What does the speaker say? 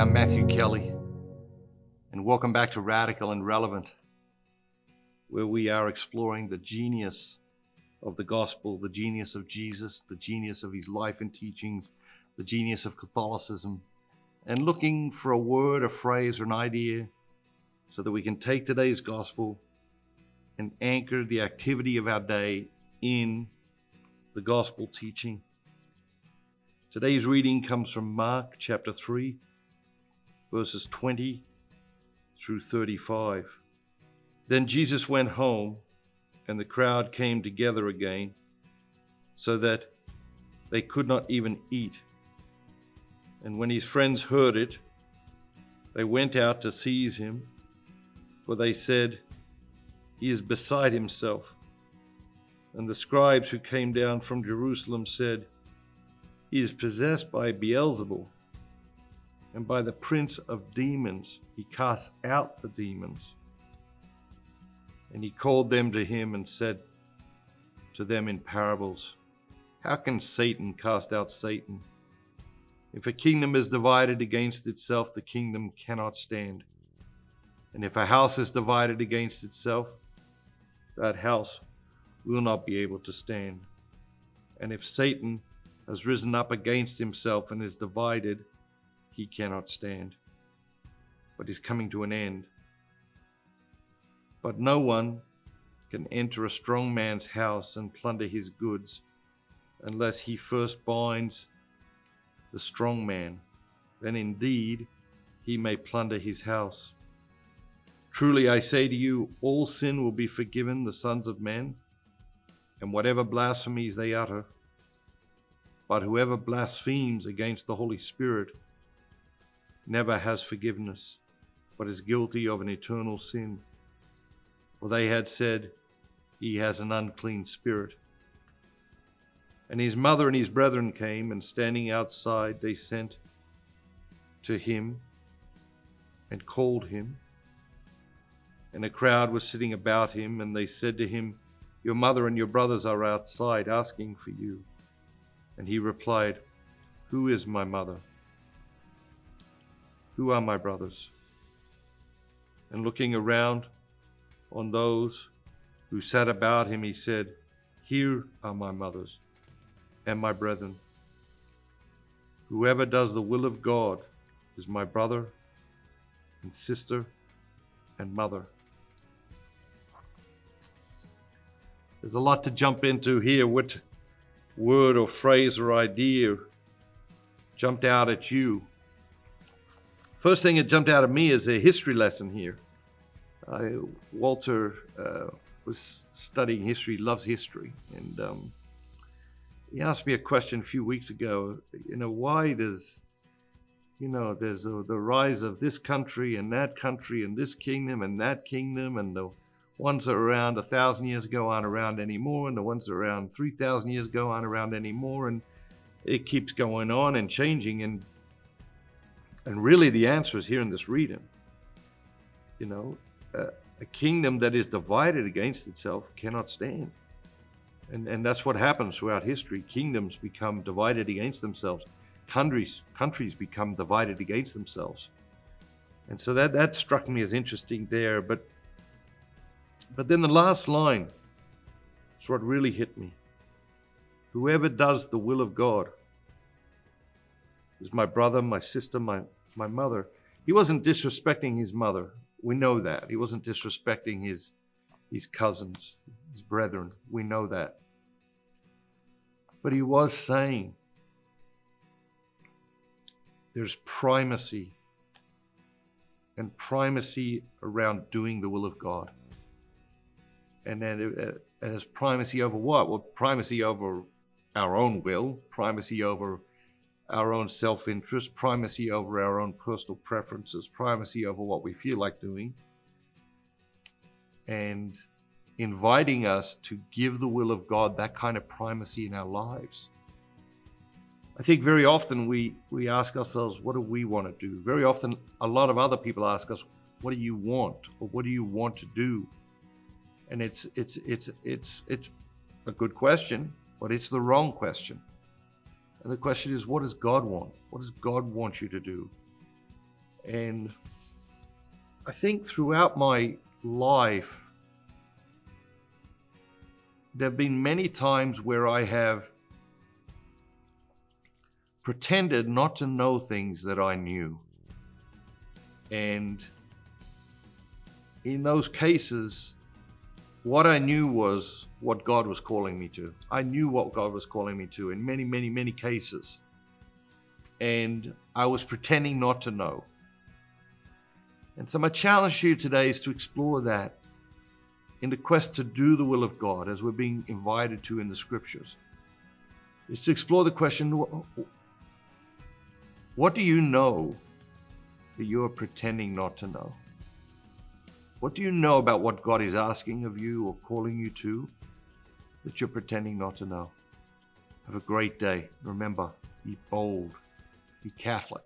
I'm Matthew Kelly, and welcome back to Radical and Relevant, where we are exploring the genius of the gospel, the genius of Jesus, the genius of his life and teachings, the genius of Catholicism, and looking for a word, a phrase, or an idea so that we can take today's gospel and anchor the activity of our day in the gospel teaching. Today's reading comes from Mark chapter 3, verses 20 through 35. Then Jesus went home, and the crowd came together again, so that they could not even eat. And when his friends heard it, they went out to seize him, for they said, "He is beside himself." And the scribes who came down from Jerusalem said, "He is possessed by Beelzebul, and by the prince of demons he casts out the demons." And he called them to him and said to them in parables, "How can Satan cast out Satan? If a kingdom is divided against itself, the kingdom cannot stand. And if a house is divided against itself, that house will not be able to stand. And if Satan has risen up against himself and is divided, he cannot stand, but is coming to an end. But no one can enter a strong man's house and plunder his goods unless he first binds the strong man. Then indeed he may plunder his house. Truly I say to you, all sin will be forgiven the sons of men, and whatever blasphemies they utter. But whoever blasphemes against the Holy Spirit never has forgiveness, but is guilty of an eternal sin. For they had said, he has an unclean spirit. And his mother and his brethren came, and standing outside they sent to him and called him. And a crowd was sitting about him, and they said to him, "Your mother and your brothers are outside asking for you." And he replied, "Who is my mother? Who are my brothers?" And looking around on those who sat about him, he said, "Here are my mothers and my brethren. Whoever does the will of God is my brother and sister and mother." There's a lot to jump into here. What word or phrase or idea jumped out at you? First thing that jumped out at me is a history lesson here. Walter was studying history, loves history, and he asked me a question a few weeks ago. Why does, there's the rise of this country and this kingdom and that kingdom, and the ones that are around 1,000 years ago aren't around anymore, and the ones that are around 3,000 years ago aren't around anymore, and it keeps going on and changing, and really the answer is here in this reading. A kingdom that is divided against itself cannot stand. And that's what happens throughout history. Kingdoms become divided against themselves. Countries become divided against themselves. And so that struck me as interesting there. But then the last line is what really hit me. Whoever does the will of God is my brother, my sister, my mother. He wasn't disrespecting his mother. We know that. He wasn't disrespecting his cousins, his brethren. We know that. But he was saying there's primacy, and primacy around doing the will of God. And then it has primacy over what? Well, primacy over our own will, primacy over our own self-interest, primacy over our own personal preferences, primacy over what we feel like doing, and inviting us to give the will of God that kind of primacy in our lives. I think very often we ask ourselves, what do we want to do? Very often, a lot of other people ask us, what do you want? Or what do you want to do? And it's a good question, but it's the wrong question. And the question is, what does God want? What does God want you to do? And I think throughout my life, there have been many times where I have pretended not to know things that I knew. And in those cases, what I knew was what God was calling me to. I knew what God was calling me to in many, many, many cases. And I was pretending not to know. And so my challenge to you today is to explore that in the quest to do the will of God, as we're being invited to in the scriptures, is to explore the question, what do you know that you are pretending not to know? What do you know about what God is asking of you or calling you to that you're pretending not to know? Have a great day. Remember, be bold, be Catholic.